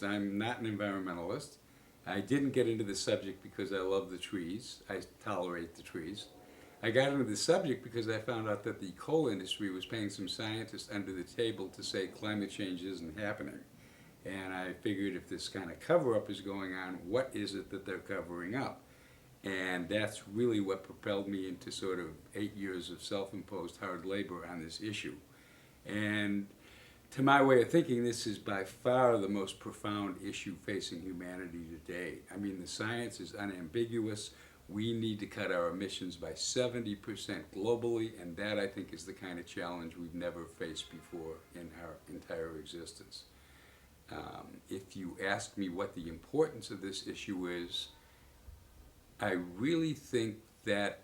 I'm not an environmentalist. I didn't get into the subject because I love the trees. I tolerate the trees. I got into the subject because I found out that the coal industry was paying some scientists under the table to say climate change isn't happening. And I figured if this kind of cover-up is going on, what is it that they're covering up? And that's really what propelled me into sort of 8 years of self-imposed hard labor on this issue. And to my way of thinking, this is by far the most profound issue facing humanity today. I mean, the science is unambiguous. We need to cut our emissions by 70% globally, and that, I think, is the kind of challenge we've never faced before in our entire existence. If you ask me what the importance of this issue is, I really think that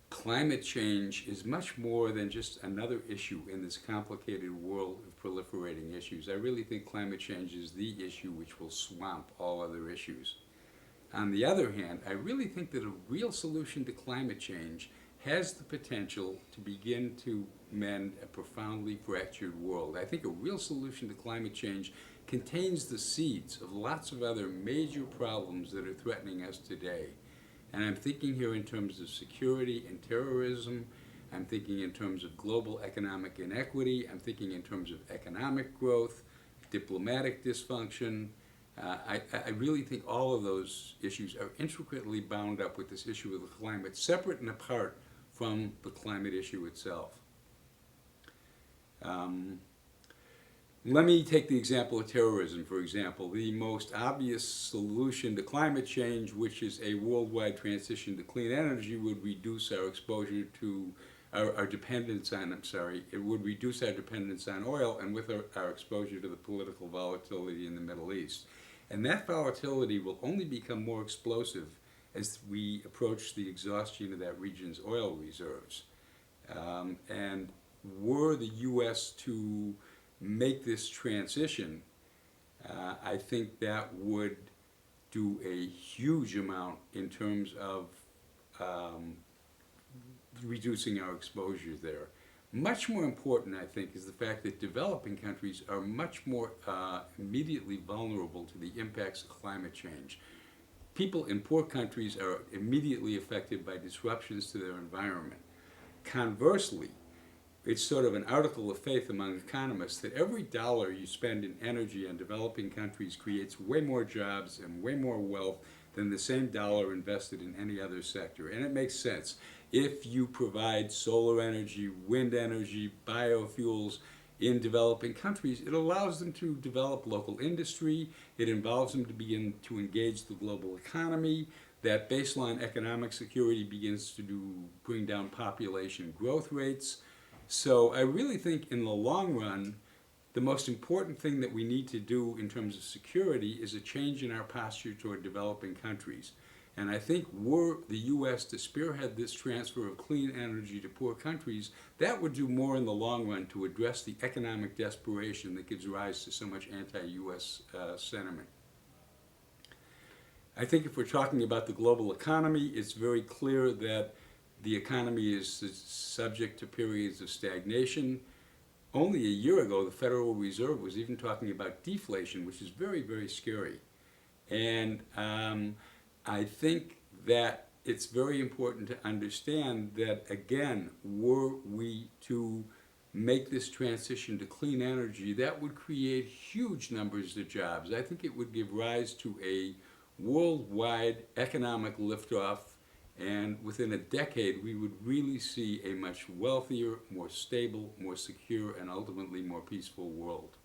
climate change is much more than just another issue in this complicated world of proliferating issues. I really think climate change is the issue which will swamp all other issues. On the other hand, I really think that a real solution to climate change has the potential to begin to mend a profoundly fractured world. I think a real solution to climate change contains the seeds of lots of other major problems that are threatening us today. And I'm thinking here in terms of security and terrorism. I'm thinking in terms of global economic inequity. I'm thinking in terms of economic growth, diplomatic dysfunction. I really think all of those issues are intricately bound up with this issue of the climate, separate and apart from the climate issue itself. Let me take the example of terrorism, for example. The most obvious solution to climate change, which is a worldwide transition to clean energy, would reduce our exposure to our dependence on, it would reduce our dependence on oil and with our exposure to the political volatility in the Middle East. And that volatility will only become more explosive as we approach the exhaustion of that region's oil reserves. And were the U.S. to make this transition, I think that would do a huge amount in terms of reducing our exposure there. Much more important, I think, is the fact that developing countries are much more immediately vulnerable to the impacts of climate change. People in poor countries are immediately affected by disruptions to their environment. Conversely, it's sort of an article of faith among economists that every dollar you spend in energy in developing countries creates way more jobs and way more wealth than the same dollar invested in any other sector. And it makes sense. If you provide solar energy, wind energy, biofuels in developing countries, it allows them to develop local industry. It involves them to begin to engage the global economy. That baseline economic security begins to bring down population growth rates. So I really think in the long run, the most important thing that we need to do in terms of security is a change in our posture toward developing countries. And I think were the U.S. to spearhead this transfer of clean energy to poor countries, that would do more in the long run to address the economic desperation that gives rise to so much anti-U.S. sentiment. I think if we're talking about the global economy, it's very clear that the economy is subject to periods of stagnation. Only a year ago, the Federal Reserve was even talking about deflation, which is very, very scary. And I think that it's very important to understand that, again, were we to make this transition to clean energy, that would create huge numbers of jobs. I think it would give rise to a worldwide economic liftoff, and within a decade, we would really see a much wealthier, more stable, more secure, and ultimately more peaceful world.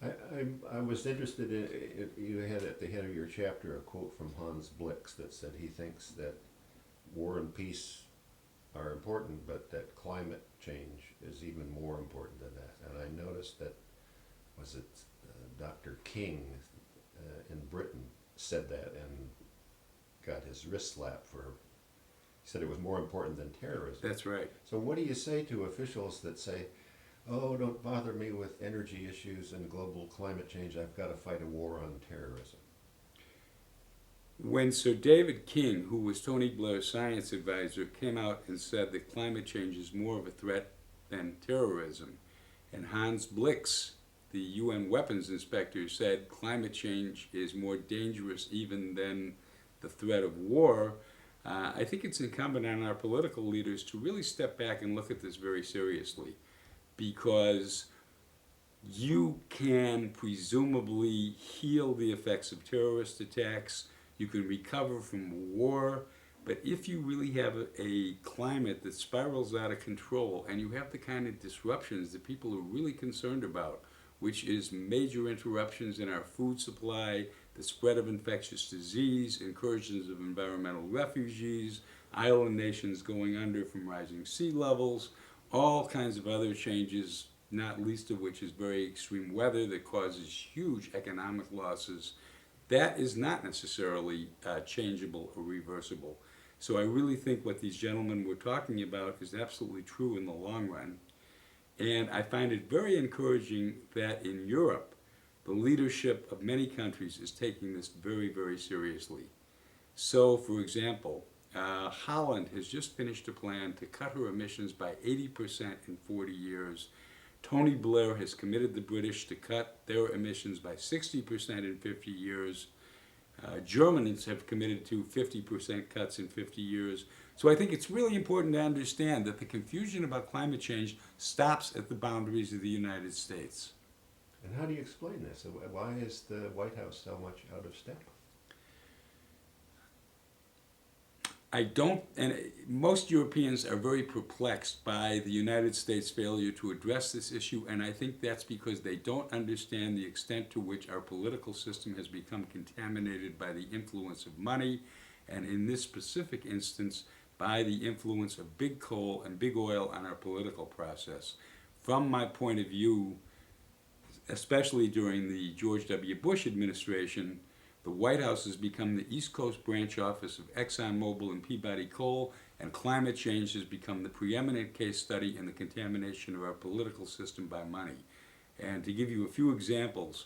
I was interested in, you had at the head of your chapter a quote from Hans Blix that said he thinks that war and peace are important, but that climate change is even more important than that. And I noticed that, was it Dr. King in Britain said that and got his wrist slapped for, he said it was more important than terrorism. That's right. So what do you say to officials that say, oh, don't bother me with energy issues and global climate change, I've got to fight a war on terrorism? When Sir David King, who was Tony Blair's science advisor, came out and said that climate change is more of a threat than terrorism, and Hans Blix the UN weapons inspector said climate change is more dangerous even than the threat of war, I think it's incumbent on our political leaders to really step back and look at this very seriously, because you can presumably heal the effects of terrorist attacks, you can recover from war, but if you really have a climate that spirals out of control and you have the kind of disruptions that people are really concerned about, which is major interruptions in our food supply, the spread of infectious disease, incursions of environmental refugees, island nations going under from rising sea levels, all kinds of other changes, not least of which is very extreme weather that causes huge economic losses, that is not necessarily changeable or reversible. So I really think what these gentlemen were talking about is absolutely true in the long run. And I find it very encouraging that in Europe, the leadership of many countries is taking this very, very seriously. So, for example, Holland has just finished a plan to cut her emissions by 80% in 40 years. Tony Blair has committed the British to cut their emissions by 60% in 50 years. Germans have committed to 50% cuts in 50 years. So I think it's really important to understand that the confusion about climate change stops at the boundaries of the United States. And how do you explain this? Why is the White House so much out of step? I don't, and most Europeans are very perplexed by the United States' failure to address this issue, and I think that's because they don't understand the extent to which our political system has become contaminated by the influence of money, and in this specific instance, by the influence of big coal and big oil on our political process. From my point of view, especially during the George W. Bush administration, the White House has become the East Coast branch office of ExxonMobil and Peabody Coal, and climate change has become the preeminent case study in the contamination of our political system by money. And to give you a few examples,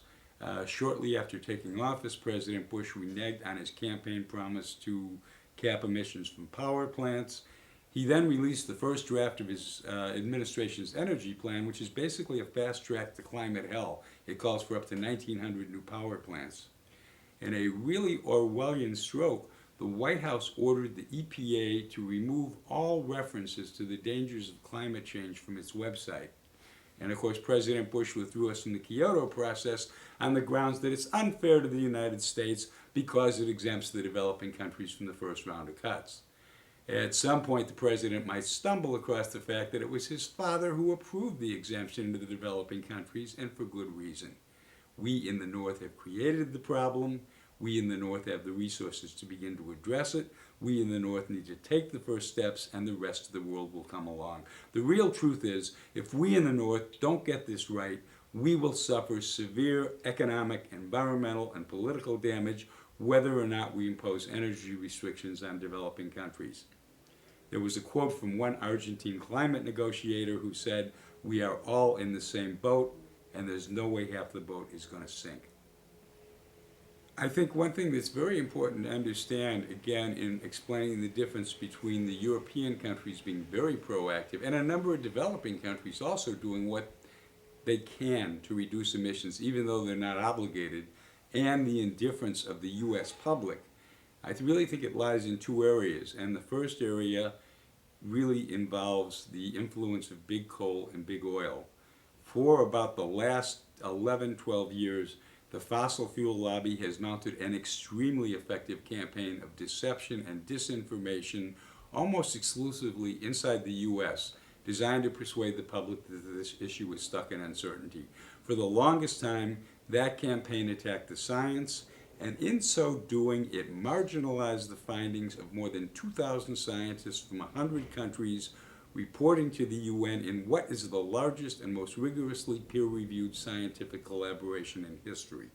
shortly after taking office, President Bush reneged on his campaign promise to cap emissions from power plants. He then released the first draft of his administration's energy plan, which is basically a fast track to climate hell. It calls for up to 1,900 new power plants. In a really Orwellian stroke, the White House ordered the EPA to remove all references to the dangers of climate change from its website. And of course, President Bush withdrew us from the Kyoto process on the grounds that it's unfair to the United States because it exempts the developing countries from the first round of cuts. At some point, the president might stumble across the fact that it was his father who approved the exemption to the developing countries, and for good reason. We in the North have created the problem. We in the North have the resources to begin to address it. We in the North need to take the first steps, and the rest of the world will come along. The real truth is, if we in the North don't get this right, we will suffer severe economic, environmental, and political damage, whether or not we impose energy restrictions on developing countries. There was a quote from one Argentine climate negotiator who said, "We are all in the same boat, and there's no way half the boat is going to sink." I think one thing that's very important to understand, again, in explaining the difference between the European countries being very proactive and a number of developing countries also doing what they can to reduce emissions, even though they're not obligated, and the indifference of the U.S. public, I really think it lies in two areas. And the first area really involves the influence of big coal and big oil. For about the last 11, 12 years, the fossil fuel lobby has mounted an extremely effective campaign of deception and disinformation, almost exclusively inside the U.S., designed to persuade the public that this issue is stuck in uncertainty. For the longest time, that campaign attacked the science, and in so doing, it marginalized the findings of more than 2,000 scientists from 100 countries reporting to the UN in what is the largest and most rigorously peer-reviewed scientific collaboration in history.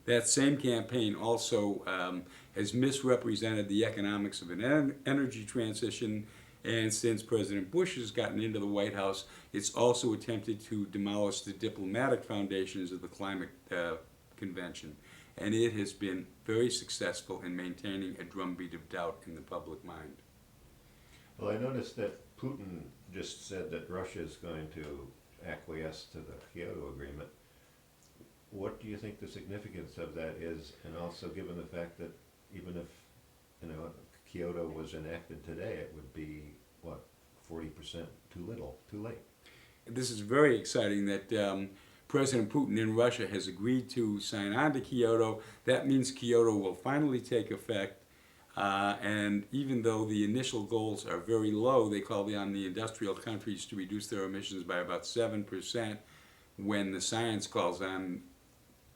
That same campaign also has misrepresented the economics of an energy transition, and since President Bush has gotten into the White House, it's also attempted to demolish the diplomatic foundations of the climate convention. And it has been very successful in maintaining a drumbeat of doubt in the public mind. Well, I noticed that Putin just said that Russia is going to acquiesce to the Kyoto Agreement. what do you think the significance of that is? And also given the fact that even if, Kyoto was enacted today, it would be, what, 40% too little, too late? This is very exciting that President Putin in Russia has agreed to sign on to Kyoto. That means Kyoto will finally take effect. And even though the initial goals are very low, they call on the industrial countries to reduce their emissions by about 7%, when the science calls on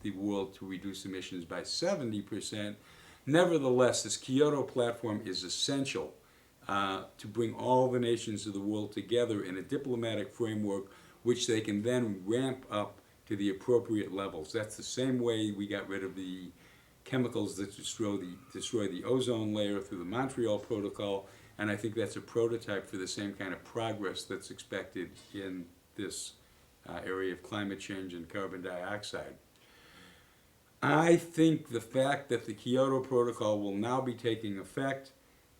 the world to reduce emissions by 70%. Nevertheless, this Kyoto platform is essential to bring all the nations of the world together in a diplomatic framework which they can then ramp up to the appropriate levels. That's the same way we got rid of the chemicals that destroy the ozone layer through the Montreal Protocol, and I think that's a prototype for the same kind of progress that's expected in this area of climate change and carbon dioxide. I think the fact that the Kyoto Protocol will now be taking effect,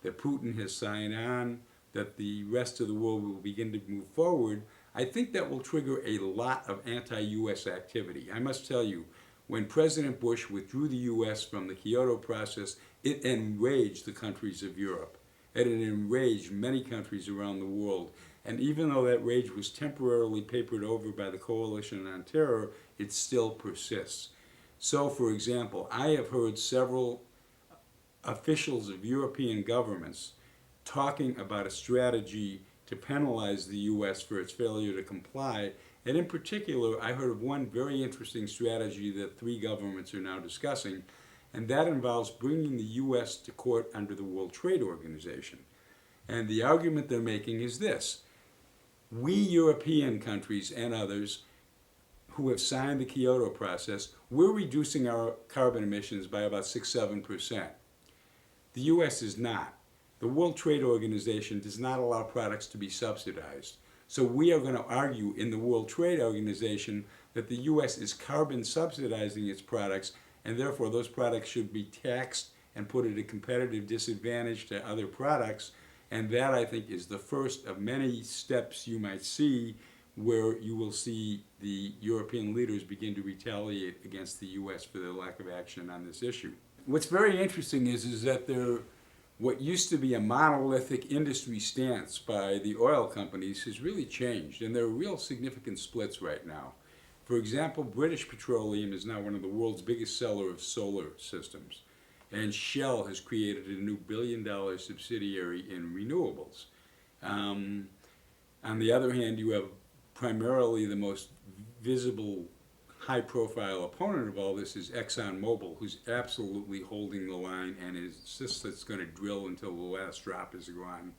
that Putin has signed on, that the rest of the world will begin to move forward, I think that will trigger a lot of anti-US activity. I must tell you, when President Bush withdrew the US from the Kyoto process, it enraged the countries of Europe. It enraged many countries around the world. And even though that rage was temporarily papered over by the Coalition on Terror, it still persists. So, for example, I have heard several officials of European governments talking about a strategy to penalize the US for its failure to comply. And in particular, I heard of one very interesting strategy that 3 governments are now discussing, and that involves bringing the US to court under the World Trade Organization. And the argument they're making is this: we European countries and others who have signed the Kyoto process, we're reducing our carbon emissions by about 6-7%. The US is not. The World Trade Organization does not allow products to be subsidized. So we are going to argue in the World Trade Organization that the US is carbon subsidizing its products, and therefore those products should be taxed and put at a competitive disadvantage to other products. And that, I think, is the first of many steps you might see where you will see the European leaders begin to retaliate against the US for their lack of action on this issue. What's very interesting is that what used to be a monolithic industry stance by the oil companies has really changed, and there are real significant splits right now. For example, British Petroleum is now one of the world's biggest seller of solar systems, and Shell has created a new billion-dollar subsidiary in renewables. On the other hand, you have primarily the most visible high-profile opponent of all this is ExxonMobil, who's absolutely holding the line and insists that it's going to drill until the last drop is gone.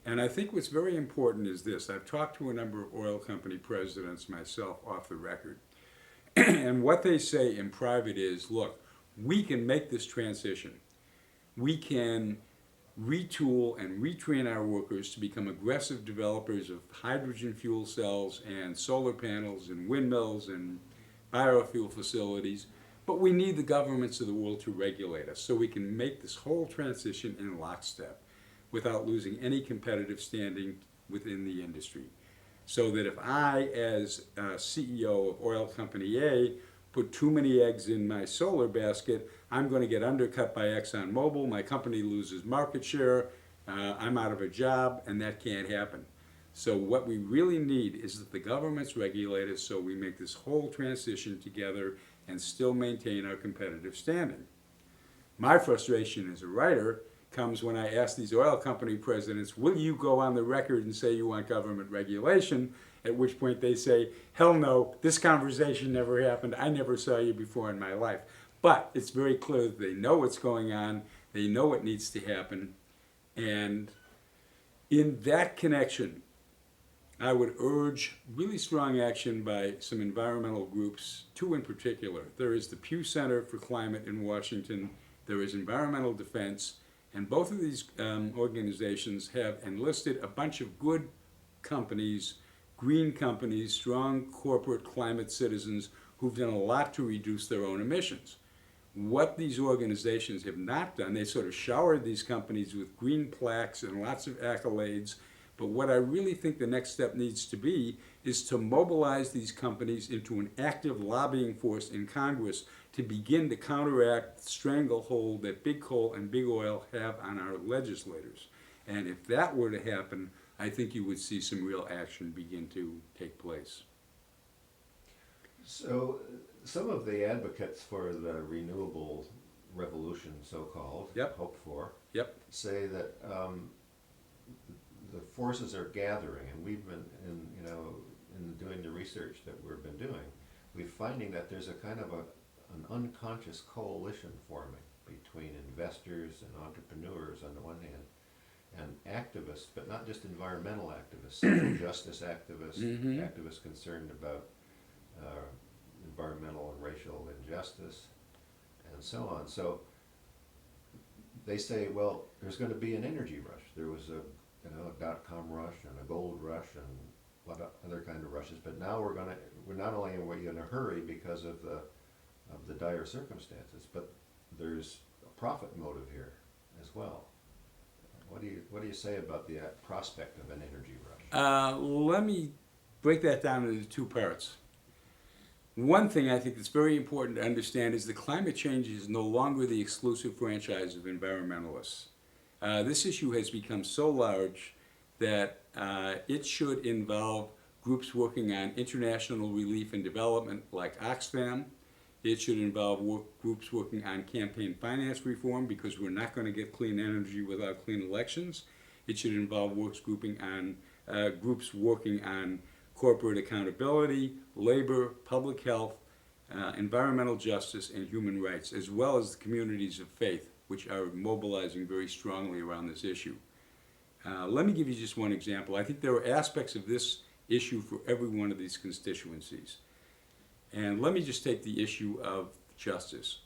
And I think what's very important is this. I've talked to a number of oil company presidents myself off the record, and what they say in private is, look, we can make this transition. We can retool and retrain our workers to become aggressive developers of hydrogen fuel cells and solar panels and windmills and biofuel facilities, but we need the governments of the world to regulate us so we can make this whole transition in lockstep without losing any competitive standing within the industry. So that if I, as CEO of oil company A, put too many eggs in my solar basket, I'm going to get undercut by ExxonMobil, my company loses market share, I'm out of a job, and that can't happen. So what we really need is that the governments regulate us so we make this whole transition together and still maintain our competitive standing. My frustration as a writer comes when I ask these oil company presidents, will you go on the record and say you want government regulation? At which point they say, hell no, this conversation never happened. I never saw you before in my life. But it's very clear that they know what's going on. They know what needs to happen. And in that connection, I would urge really strong action by some environmental groups, 2 in particular. There is the Pew Center for Climate in Washington. There is Environmental Defense. And both of these organizations have enlisted a bunch of good companies, green companies, strong corporate climate citizens who've done a lot to reduce their own emissions. What these organizations have not done, they sort of showered these companies with green plaques and lots of accolades, But what I really think the next step needs to be is to mobilize these companies into an active lobbying force in Congress to begin to counteract the stranglehold that big coal and big oil have on our legislators. And if that were to happen, I think you would see some real action begin to take place. So some of the advocates for the renewable revolution, so-called, Yep. hoped for, Yep. say that the forces are gathering, and we've been in doing the research that we've been doing, we're finding that there's a kind of an unconscious coalition forming between investors and entrepreneurs on the one hand, and activists, but not just environmental activists, social justice activists, activists concerned about environmental and racial injustice, and so on. So they say, well, there's going to be an energy rush. There was a dot-com rush and a gold rush and what other kind of rushes, but now we're not only are we in a hurry because of the dire circumstances, but there's a profit motive here as well. What do you say about the prospect of an energy rush? Let me break that down into two parts. One thing I think that's very important to understand is that climate change is no longer the exclusive franchise of environmentalists. This issue has become so large that it should involve groups working on international relief and development like Oxfam. It should involve groups working on campaign finance reform, because we're not going to get clean energy without clean elections. It should involve groups working on corporate accountability, labor, public health, environmental justice, and human rights, as well as the communities of faith, which are mobilizing very strongly around this issue. Let me give you just one example. I think there are aspects of this issue for every one of these constituencies. And let me just take the issue of justice.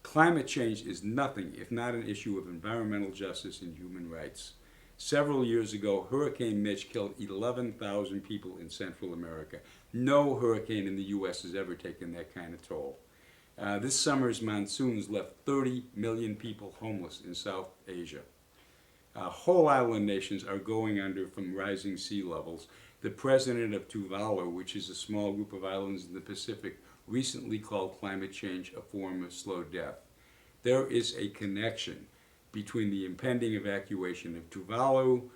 Climate change is nothing if not an issue of environmental justice and human rights. Several years ago, Hurricane Mitch killed 11,000 people in Central America. No hurricane in the U.S. has ever taken that kind of toll. This summer's monsoons left 30 million people homeless in South Asia. Whole island nations are going under from rising sea levels. The president of Tuvalu, which is a small group of islands in the Pacific, recently called climate change a form of slow death. There is a connection between the impending evacuation of Tuvalu,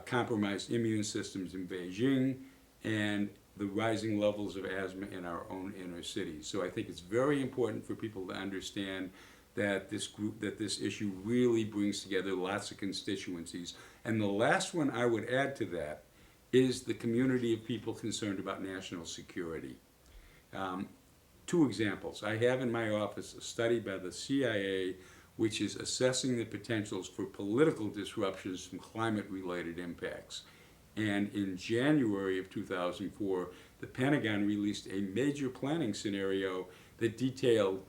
compromised immune systems in Beijing, and the rising levels of asthma in our own inner cities. So I think it's very important for people to understand that this issue really brings together lots of constituencies. And the last one I would add to that is the community of people concerned about national security. Two examples. I have in my office a study by the CIA which is assessing the potentials for political disruptions from climate-related impacts. And in January of 2004, the Pentagon released a major planning scenario that detailed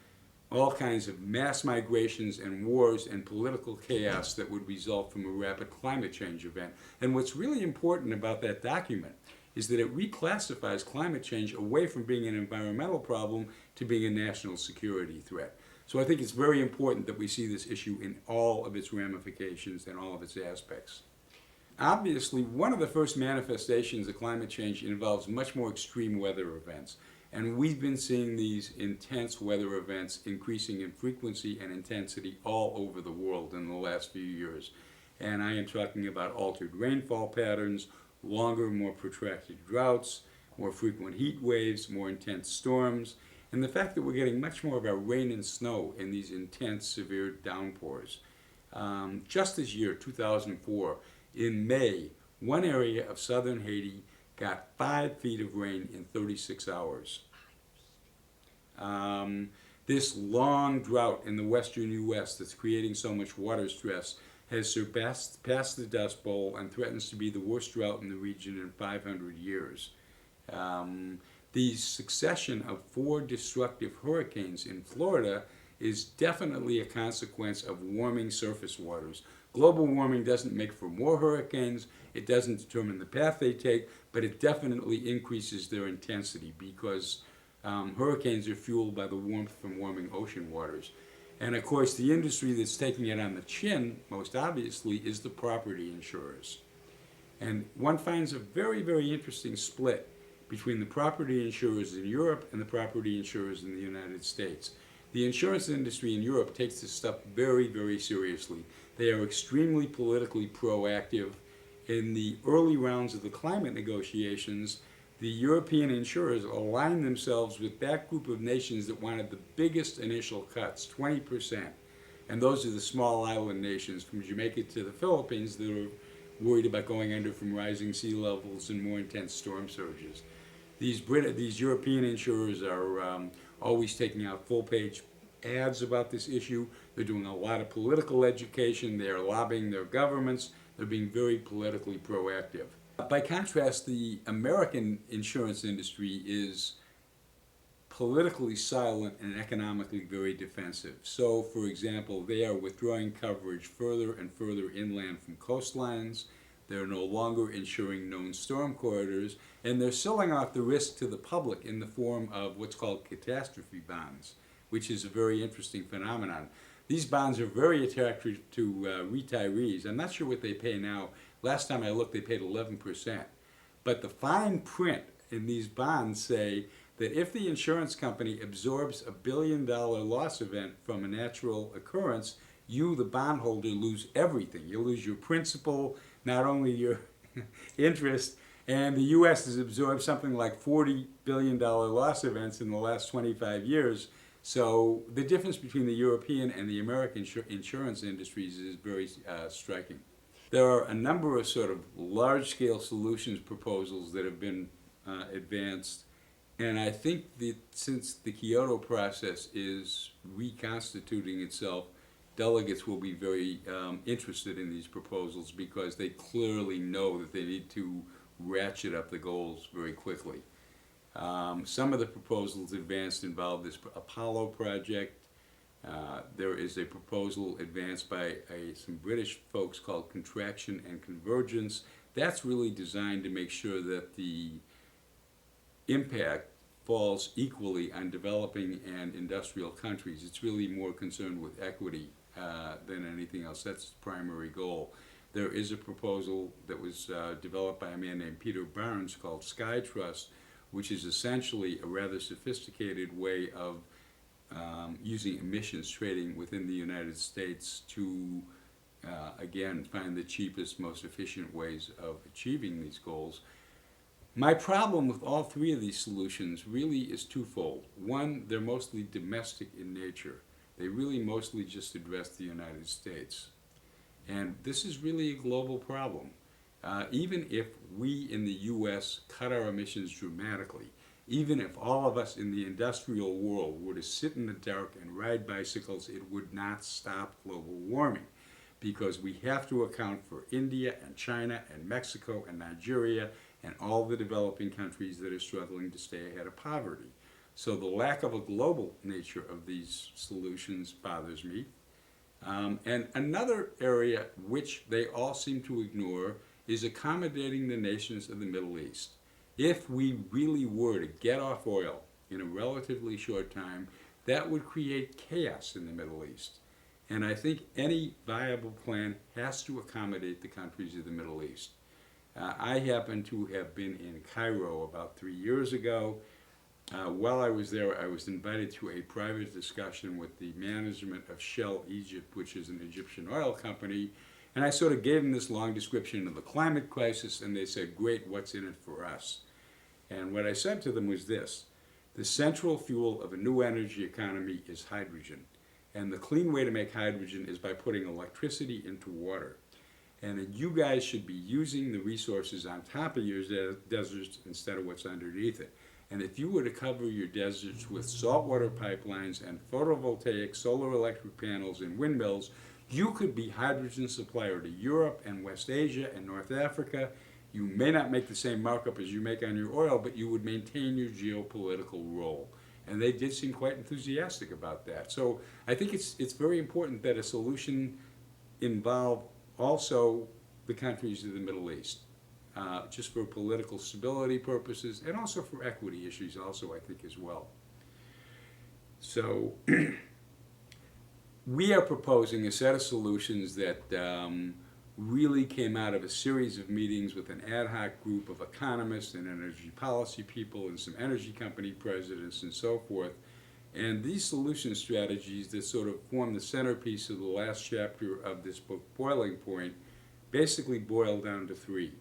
all kinds of mass migrations and wars and political chaos that would result from a rapid climate change event. And what's really important about that document is that it reclassifies climate change away from being an environmental problem to being a national security threat. So I think it's very important that we see this issue in all of its ramifications and all of its aspects. Obviously, one of the first manifestations of climate change involves much more extreme weather events. And we've been seeing these intense weather events increasing in frequency and intensity all over the world in the last few years. And I am talking about altered rainfall patterns, longer, more protracted droughts, more frequent heat waves, more intense storms, and the fact that we're getting much more of our rain and snow in these intense, severe downpours. Just this year, 2004, in May, one area of southern Haiti got 5 feet of rain in 36 hours. This long drought in the western U.S. that's creating so much water stress has surpassed the Dust Bowl and threatens to be the worst drought in the region in 500 years. The succession of 4 destructive hurricanes in Florida is definitely a consequence of warming surface waters. Global warming doesn't make for more hurricanes, it doesn't determine the path they take, but it definitely increases their intensity because hurricanes are fueled by the warmth from warming ocean waters. And of course, the industry that's taking it on the chin, most obviously, is the property insurers. And one finds a very, very interesting split between the property insurers in Europe and the property insurers in the United States. The insurance industry in Europe takes this stuff very, very seriously. They are extremely politically proactive. In the early rounds of the climate negotiations, the European insurers aligned themselves with that group of nations that wanted the biggest initial cuts, 20%. And those are the small island nations from Jamaica to the Philippines that are worried about going under from rising sea levels and more intense storm surges. These European insurers are always taking out full-page ads about this issue. They're doing a lot of political education. They're lobbying their governments. They're being very politically proactive. By contrast, the American insurance industry is politically silent and economically very defensive. So, for example, they are withdrawing coverage further and further inland from coastlines. They're no longer insuring known storm corridors, and they're selling off the risk to the public in the form of what's called catastrophe bonds, which is a very interesting phenomenon. These bonds are very attractive to retirees. I'm not sure what they pay now. Last time I looked, they paid 11%. But the fine print in these bonds say that if the insurance company absorbs a $1 billion loss event from a natural occurrence, you, the bondholder, lose everything. You lose your principal, not only your interest, and the U.S. has absorbed something like $40 billion loss events in the last 25 years. So the difference between the European and the American insurance industries is very striking. There are a number of sort of large-scale solutions proposals that have been advanced, and I think that since the Kyoto process is reconstituting itself, delegates will be very interested in these proposals because they clearly know that they need to ratchet up the goals very quickly. Some of the proposals advanced involve this Apollo project. There is a proposal advanced by some British folks called Contraction and Convergence. That's really designed to make sure that the impact falls equally on developing and industrial countries. It's really more concerned with equity than anything else. That's the primary goal. There is a proposal that was developed by a man named Peter Barnes called Sky Trust, which is essentially a rather sophisticated way of using emissions trading within the United States to, again, find the cheapest, most efficient ways of achieving these goals. My problem with all three of these solutions really is twofold. One, they're mostly domestic in nature. They really mostly just address the United States. And this is really a global problem. Even if we in the U.S. cut our emissions dramatically, even if all of us in the industrial world were to sit in the dark and ride bicycles, it would not stop global warming, because we have to account for India and China and Mexico and Nigeria and all the developing countries that are struggling to stay ahead of poverty. So the lack of a global nature of these solutions bothers me. And another area which they all seem to ignore is accommodating the nations of the Middle East. If we really were to get off oil in a relatively short time, that would create chaos in the Middle East. And I think any viable plan has to accommodate the countries of the Middle East. I happen to have been in Cairo about 3 years ago. While I was there, I was invited to a private discussion with the management of Shell Egypt, which is an Egyptian oil company, and I sort of gave them this long description of the climate crisis, and they said, "Great, what's in it for us?" And what I said to them was this: the central fuel of a new energy economy is hydrogen, and the clean way to make hydrogen is by putting electricity into water. And that you guys should be using the resources on top of your deserts instead of what's underneath it. And if you were to cover your deserts with saltwater pipelines and photovoltaic solar electric panels and windmills, you could be hydrogen supplier to Europe and West Asia and North Africa. You may not make the same markup as you make on your oil, but you would maintain your geopolitical role. And they did seem quite enthusiastic about that. So I think it's very important that a solution involve also the countries of the Middle East, just for political stability purposes and also for equity issues also, I think, as well. So we are proposing a set of solutions that really came out of a series of meetings with an ad hoc group of economists and energy policy people and some energy company presidents and so forth. And these solution strategies that sort of form the centerpiece of the last chapter of this book, Boiling Point, basically boil down to three.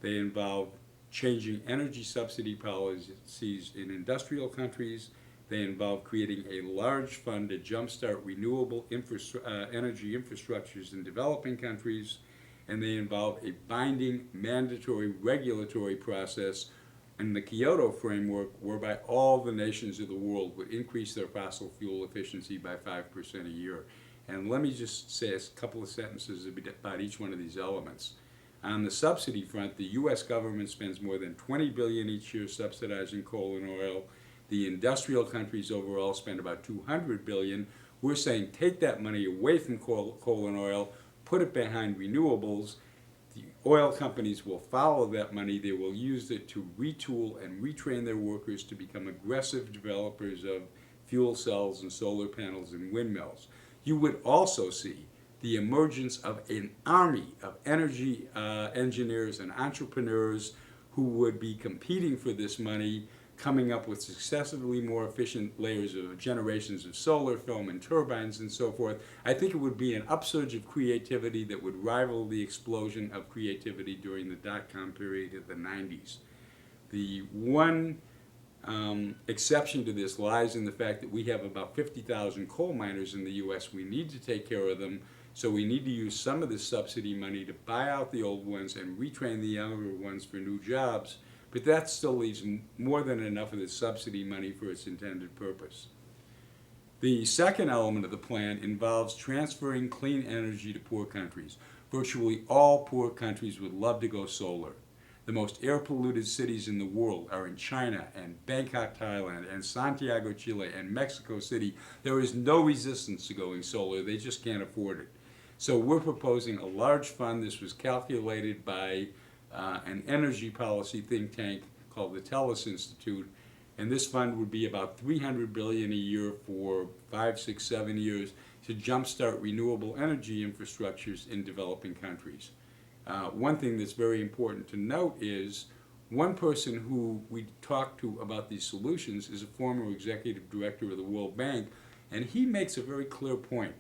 They involve changing energy subsidy policies in industrial countries. They involve creating a large fund to jumpstart renewable energy infrastructures in developing countries. And they involve a binding, mandatory regulatory process in the Kyoto framework whereby all the nations of the world would increase their fossil fuel efficiency by 5% a year. And let me just say a couple of sentences about each one of these elements. On the subsidy front, the U.S. government spends more than $20 billion each year subsidizing coal and oil. The industrial countries overall spend about $200 billion. We're saying take that money away from coal and oil, put it behind renewables. The oil companies will follow that money. They will use it to retool and retrain their workers to become aggressive developers of fuel cells and solar panels and windmills. You would also see the emergence of an army of energy engineers and entrepreneurs who would be competing for this money, coming up with successively more efficient layers of generations of solar film and turbines and so forth. I think it would be an upsurge of creativity that would rival the explosion of creativity during the dot-com period of the 90s. The one exception to this lies in the fact that we have about 50,000 coal miners in the U.S. We need to take care of them, so we need to use some of this subsidy money to buy out the old ones and retrain the younger ones for new jobs. But that still leaves more than enough of the subsidy money for its intended purpose. The second element of the plan involves transferring clean energy to poor countries. Virtually all poor countries would love to go solar. The most air-polluted cities in the world are in China and Bangkok, Thailand, and Santiago, Chile, and Mexico City. There is no resistance to going solar. They just can't afford it. So we're proposing a large fund. This was calculated by an energy policy think tank called the TELUS Institute, and this fund would be about $300 billion a year for 5, 6, 7 years to jumpstart renewable energy infrastructures in developing countries. One thing that's very important to note is one person who we talked to about these solutions is a former executive director of the World Bank, and he makes a very clear point.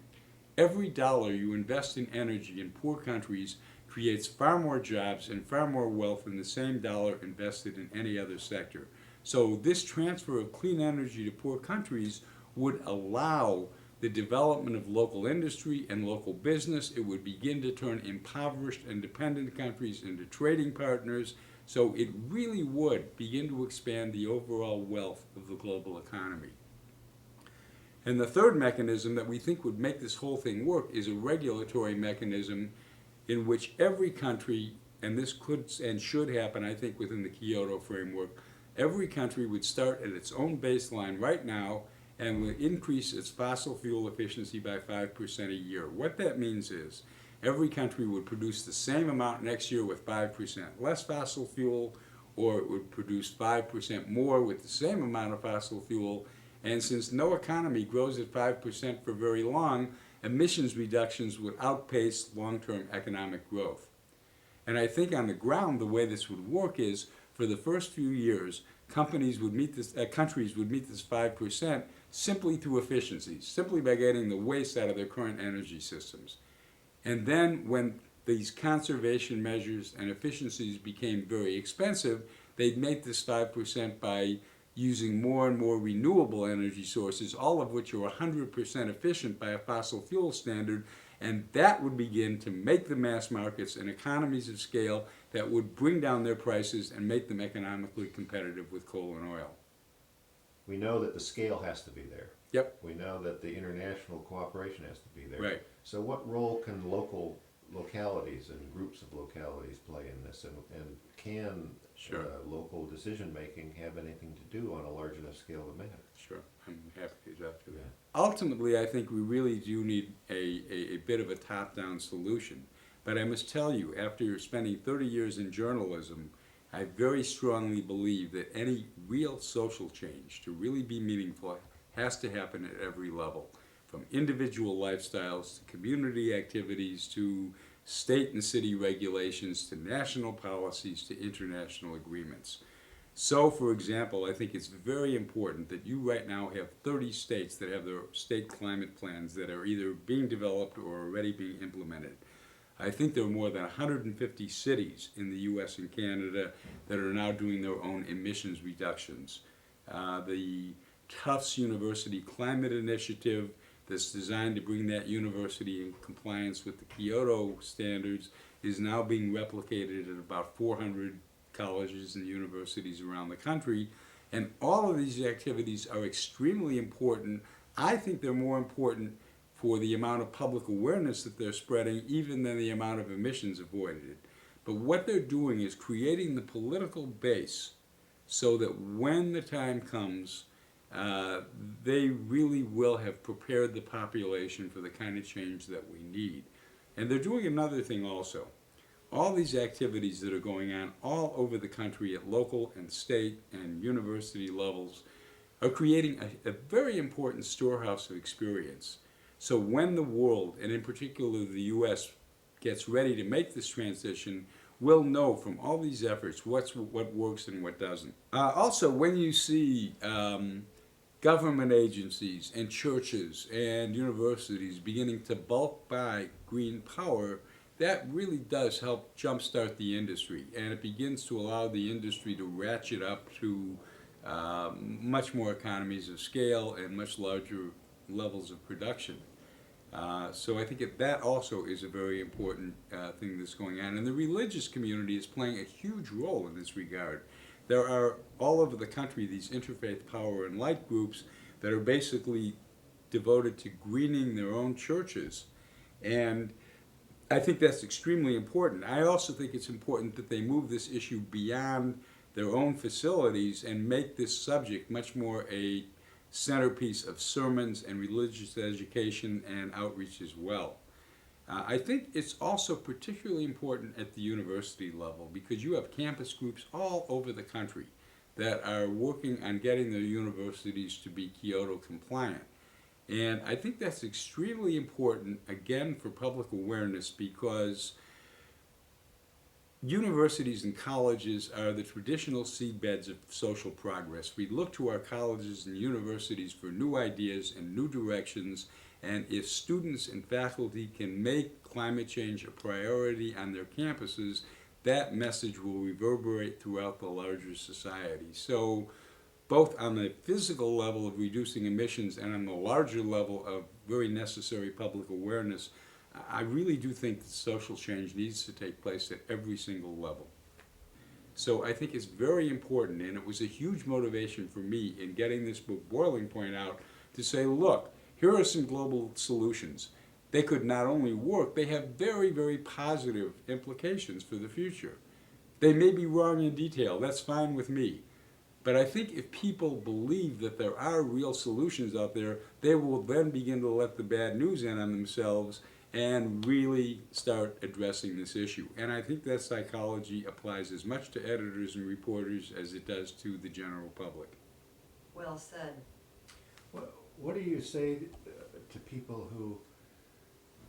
Every dollar you invest in energy in poor countries creates far more jobs and far more wealth than the same dollar invested in any other sector. So this transfer of clean energy to poor countries would allow the development of local industry and local business. It would begin to turn impoverished and dependent countries into trading partners. So it really would begin to expand the overall wealth of the global economy. And the third mechanism that we think would make this whole thing work is a regulatory mechanism in which every country, and this could and should happen, I think, within the Kyoto framework, every country would start at its own baseline right now and will increase its fossil fuel efficiency by 5% a year. What that means is every country would produce the same amount next year with 5% less fossil fuel, or it would produce 5% more with the same amount of fossil fuel. And since no economy grows at 5% for very long, emissions reductions would outpace long-term economic growth. And I think on the ground, the way this would work is, for the first few years, countries would meet this 5% simply through efficiencies, simply by getting the waste out of their current energy systems. And then when these conservation measures and efficiencies became very expensive, they'd make this 5% by using more and more renewable energy sources, all of which are 100% efficient by a fossil fuel standard, and that would begin to make the mass markets and economies of scale that would bring down their prices and make them economically competitive with coal and oil. We know that the scale has to be there. Yep. We know that the international cooperation has to be there. Right. So what role can localities and groups of localities play in this, and can Sure. Local decision making have anything to do on a large enough scale to matter? Sure, I'm happy to talk to that. Yeah. Ultimately, I think we really do need a bit of a top-down solution. But I must tell you, after spending 30 years in journalism, I very strongly believe that any real social change, to really be meaningful, has to happen at every level, from individual lifestyles to community activities to state and city regulations to national policies to international agreements. So, for example, I think it's very important that you right now have 30 states that have their state climate plans that are either being developed or already being implemented. I think there are more than 150 cities in the US and Canada that are now doing their own emissions reductions. The Tufts University Climate Initiative, that's designed to bring that university in compliance with the Kyoto standards, is now being replicated at about 400 colleges and universities around the country. And all of these activities are extremely important. I think they're more important for the amount of public awareness that they're spreading, even than the amount of emissions avoided. But what they're doing is creating the political base so that when the time comes, they really will have prepared the population for the kind of change that we need. And they're doing another thing also. All these activities that are going on all over the country at local and state and university levels are creating a very important storehouse of experience. So when the world, and in particular the US, gets ready to make this transition, we'll know from all these efforts what works and what doesn't. Also, when you see government agencies and churches and universities beginning to bulk buy green power, that really does help jumpstart the industry, and it begins to allow the industry to ratchet up to much more economies of scale and much larger levels of production. So I think that also is a very important thing that's going on. And the religious community is playing a huge role in this regard. There are all over the country these interfaith power and light groups that are basically devoted to greening their own churches. And I think that's extremely important. I also think it's important that they move this issue beyond their own facilities and make this subject much more a centerpiece of sermons and religious education and outreach as well. I think it's also particularly important at the university level because you have campus groups all over the country that are working on getting their universities to be Kyoto compliant. And I think that's extremely important, again, for public awareness because universities and colleges are the traditional seedbeds of social progress. We look to our colleges and universities for new ideas and new directions, and if students and faculty can make climate change a priority on their campuses, that message will reverberate throughout the larger society. So both on the physical level of reducing emissions and on the larger level of very necessary public awareness, I really do think that social change needs to take place at every single level. So I think it's very important, and it was a huge motivation for me in getting this book, Boiling Point, out to say, look, here are some global solutions. They could not only work, they have very, very positive implications for the future. They may be wrong in detail, that's fine with me. But I think if people believe that there are real solutions out there, they will then begin to let the bad news in on themselves and really start addressing this issue. And I think that psychology applies as much to editors and reporters as it does to the general public. Well said. What do you say to people who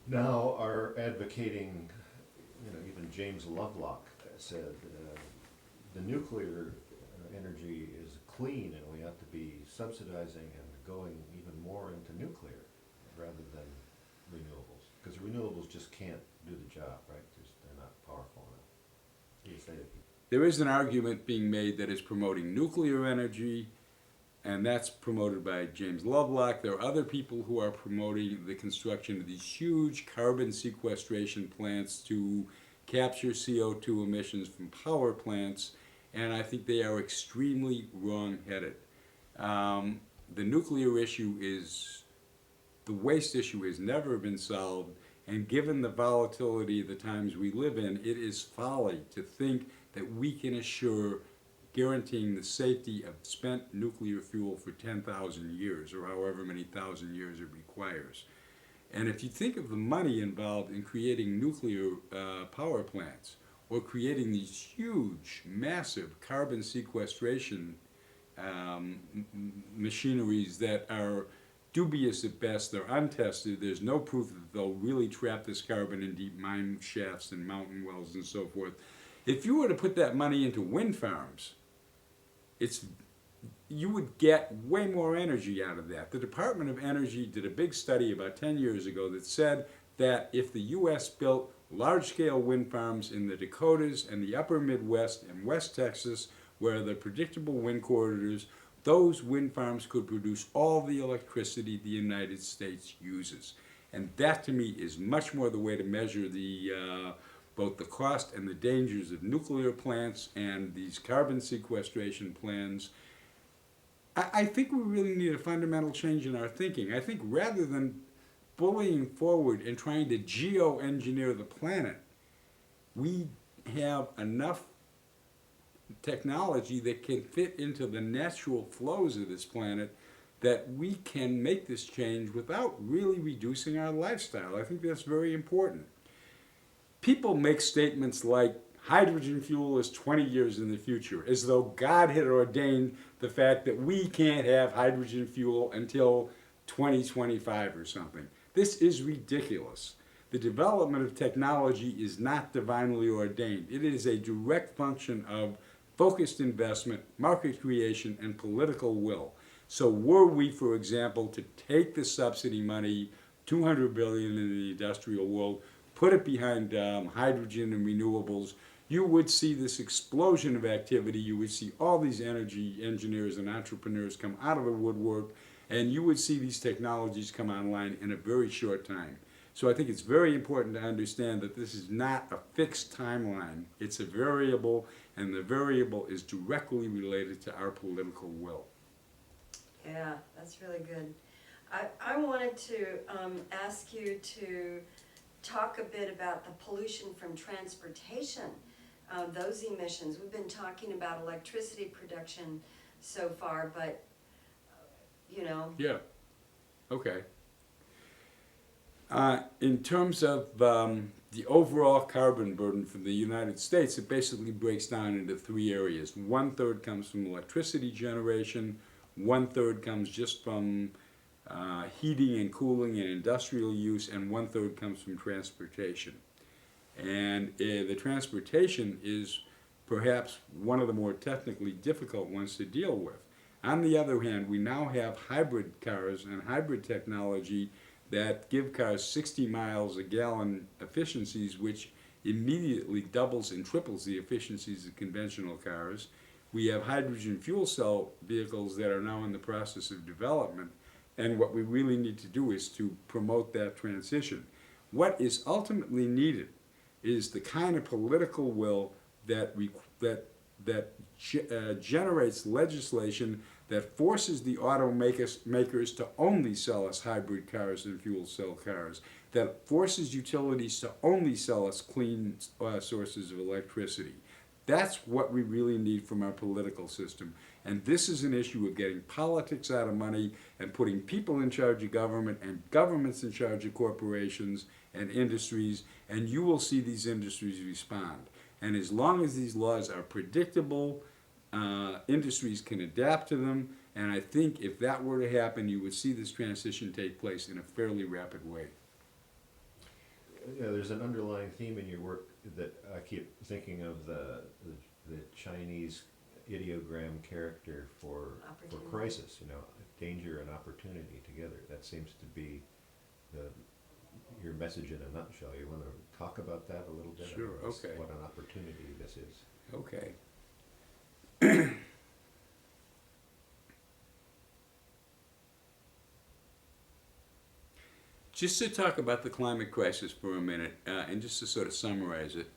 now are advocating, even James Lovelock said, the nuclear energy is clean and we ought to be subsidizing and going even more into nuclear rather than renewables, because renewables just can't do the job, right? They're not powerful enough. What do you say to people? There is an argument being made that it's promoting nuclear energy, and that's promoted by James Lovelock. There are other people who are promoting the construction of these huge carbon sequestration plants to capture CO2 emissions from power plants, and I think they are extremely wrong-headed. The nuclear issue the waste issue has never been solved, and given the volatility of the times we live in, it is folly to think that we can assure guaranteeing the safety of spent nuclear fuel for 10,000 years, or however many thousand years it requires. And if you think of the money involved in creating nuclear power plants, or creating these huge, massive carbon sequestration machineries that are dubious at best. They're untested. There's no proof that they'll really trap this carbon in deep mine shafts and mountain wells and so forth. If you were to put that money into wind farms, you would get way more energy out of that. The Department of Energy did a big study about 10 years ago that said that if the U.S. built large-scale wind farms in the Dakotas and the upper Midwest and West Texas, where the predictable wind corridors, those wind farms could produce all the electricity the United States uses. And that to me is much more the way to measure both the cost and the dangers of nuclear plants and these carbon sequestration plans. I think we really need a fundamental change in our thinking. I think rather than bullying forward and trying to geoengineer the planet, we have enough technology that can fit into the natural flows of this planet that we can make this change without really reducing our lifestyle. I think that's very important. People make statements like hydrogen fuel is 20 years in the future, as though God had ordained the fact that we can't have hydrogen fuel until 2025 or something. This is ridiculous. The development of technology is not divinely ordained. It is a direct function of focused investment, market creation, and political will. So were we, for example, to take the subsidy money, $200 billion in the industrial world, put it behind hydrogen and renewables, you would see this explosion of activity. You would see all these energy engineers and entrepreneurs come out of the woodwork, and you would see these technologies come online in a very short time. So I think it's very important to understand that this is not a fixed timeline. It's a variable, and the variable is directly related to our political will. Yeah, that's really good. I wanted to ask you to talk a bit about the pollution from transportation, those emissions. We've been talking about electricity production so far, but, you know. Yeah, okay. In terms of the overall carbon burden for the United States, it basically breaks down into three areas. 1/3 comes from electricity generation, 1/3 comes just from heating and cooling and industrial use, and 1/3 comes from transportation. And the transportation is perhaps one of the more technically difficult ones to deal with. On the other hand, we now have hybrid cars and hybrid technology that give cars 60 miles a gallon efficiencies, which immediately doubles and triples the efficiencies of conventional cars. We have hydrogen fuel cell vehicles that are now in the process of development, and what we really need to do is to promote that transition. What is ultimately needed is the kind of political will that generates legislation that forces the automakers to only sell us hybrid cars and fuel cell cars, that forces utilities to only sell us clean sources of electricity. That's what we really need from our political system. And this is an issue of getting politics out of money and putting people in charge of government and governments in charge of corporations and industries, and you will see these industries respond. And as long as these laws are predictable, industries can adapt to them, and I think if that were to happen, you would see this transition take place in a fairly rapid way. Yeah, there's an underlying theme in your work that I keep thinking of the Chinese ideogram character for crisis, you know, danger and opportunity together. That seems to be your message in a nutshell. You want to talk about that a little bit? Sure, okay. What an opportunity this is. Okay. Just to talk about the climate crisis for a minute, and just to sort of summarize it,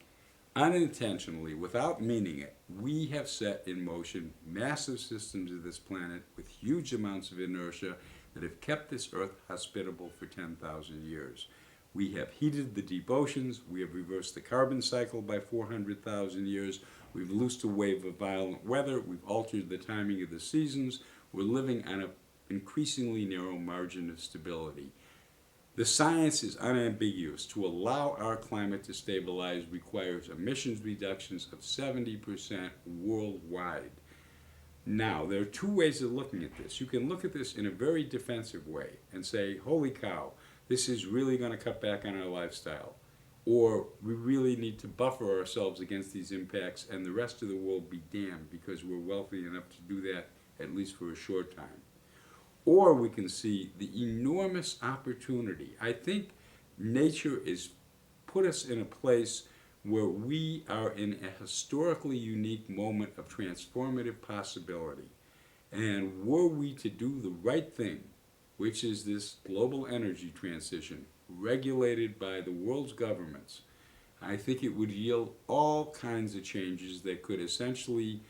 unintentionally, without meaning it, we have set in motion massive systems of this planet with huge amounts of inertia that have kept this Earth hospitable for 10,000 years. We have heated the deep oceans, we have reversed the carbon cycle by 400,000 years, we've loosed a wave of violent weather, we've altered the timing of the seasons, we're living on an increasingly narrow margin of stability. The science is unambiguous. To allow our climate to stabilize requires emissions reductions of 70% worldwide. Now, there are two ways of looking at this. You can look at this in a very defensive way and say, holy cow, this is really going to cut back on our lifestyle. Or we really need to buffer ourselves against these impacts and the rest of the world be damned because we're wealthy enough to do that, at least for a short time. Or we can see the enormous opportunity. I think nature is put us in a place where we are in a historically unique moment of transformative possibility. And were we to do the right thing, which is this global energy transition, regulated by the world's governments, I think it would yield all kinds of changes that could essentially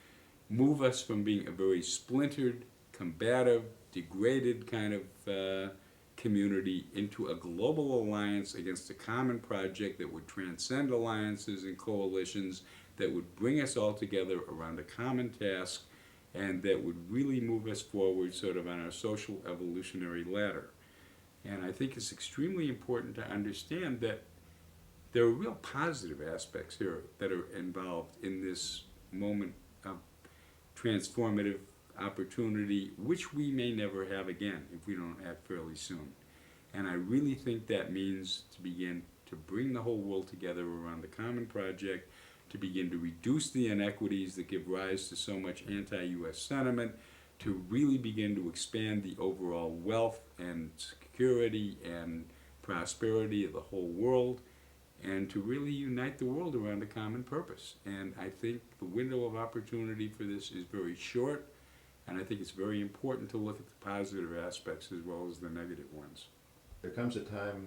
move us from being a very splintered, combative, degraded kind of community into a global alliance against a common project that would transcend alliances and coalitions, that would bring us all together around a common task, and that would really move us forward sort of on our social evolutionary ladder. And I think it's extremely important to understand that there are real positive aspects here that are involved in this moment of transformative opportunity, which we may never have again if we don't act fairly soon. And I really think that means to begin to bring the whole world together around the common project, to begin to reduce the inequities that give rise to so much anti-US sentiment, to really begin to expand the overall wealth and security and prosperity of the whole world, and to really unite the world around a common purpose. And I think the window of opportunity for this is very short, and I think it's very important to look at the positive aspects as well as the negative ones. There comes a time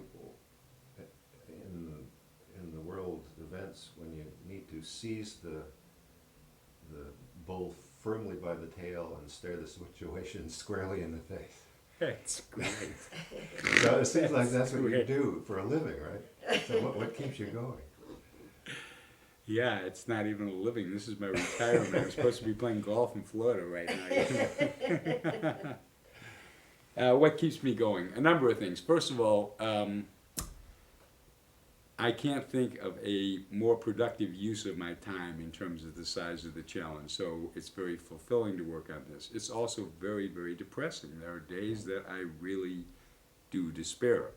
in the world events when you need to seize the bull firmly by the tail and stare the situation squarely in the face. That's great. So it seems like that's what you do for a living, right? So what keeps you going? Yeah, it's not even a living. This is my retirement. I'm supposed to be playing golf in Florida right now. What keeps me going? A number of things. First of all, I can't think of a more productive use of my time in terms of the size of the challenge. So it's very fulfilling to work on this. It's also very, very depressing. There are days that I really do despair.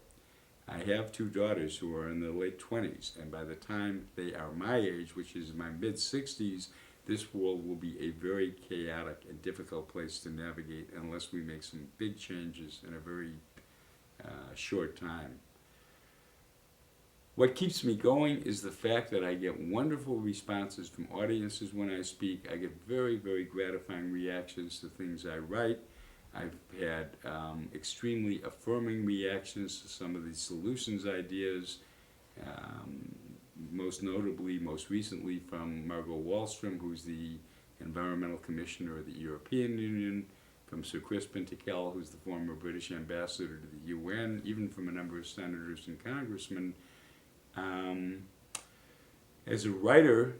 I have two daughters who are in their late 20s, and by the time they are my age, which is my mid-60s, this world will be a very chaotic and difficult place to navigate unless we make some big changes in a very short time. What keeps me going is the fact that I get wonderful responses from audiences when I speak. I get very, very gratifying reactions to things I write. I've had extremely affirming reactions to some of the solutions ideas, most notably, most recently from Margot Wallström, who's the Environmental Commissioner of the European Union, from Sir Crispin Tickell, who's the former British ambassador to the UN, even from a number of senators and congressmen. As a writer,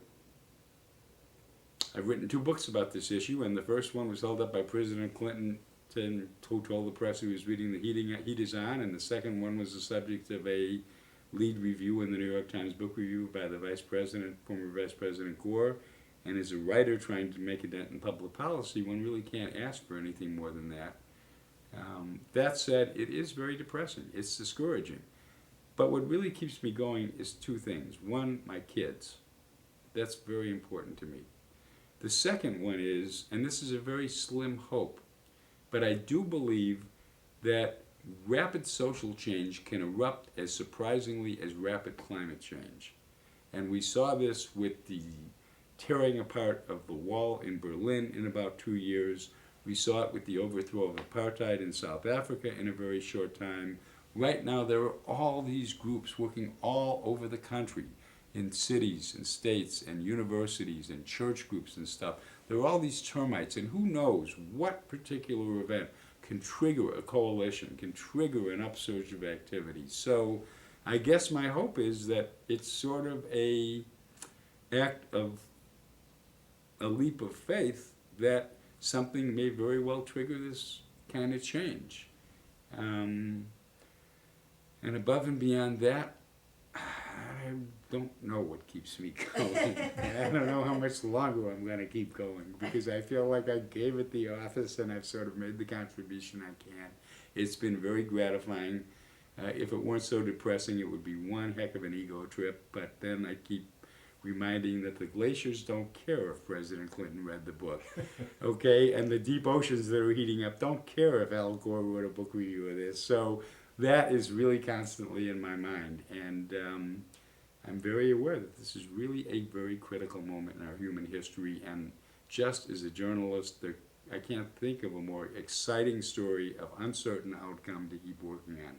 I've written 2 books about this issue, and the first one was held up by President Clinton, who told the press he was reading The Heat Is On, and the second one was the subject of a lead review in the New York Times Book Review by the former Vice President Gore. And as a writer trying to make a dent in public policy, one really can't ask for anything more than that. That said, it is very depressing. It's discouraging. But what really keeps me going is 2 things. One, my kids. That's very important to me. The second one is, and this is a very slim hope, but I do believe that rapid social change can erupt as surprisingly as rapid climate change. And we saw this with the tearing apart of the wall in Berlin in about 2 years. We saw it with the overthrow of apartheid in South Africa in a very short time. Right now, there are all these groups working all over the country, in cities and states and universities and church groups and stuff. There are all these termites, and who knows what particular event can trigger a coalition, can trigger an upsurge of activity. So I guess my hope is that it's sort of a act of a leap of faith that something may very well trigger this kind of change. And above and beyond that, I I don't know what keeps me going. I don't know how much longer I'm going to keep going because I feel like I gave it the office and I've sort of made the contribution I can. It's been very gratifying. If it weren't so depressing, it would be one heck of an ego trip, but then I keep reminding that the glaciers don't care if President Clinton read the book, okay? And the deep oceans that are heating up don't care if Al Gore wrote a book review of this. So that is really constantly in my mind, and I'm very aware that this is really a very critical moment in our human history, and just as a journalist, I can't think of a more exciting story of uncertain outcome to keep working on.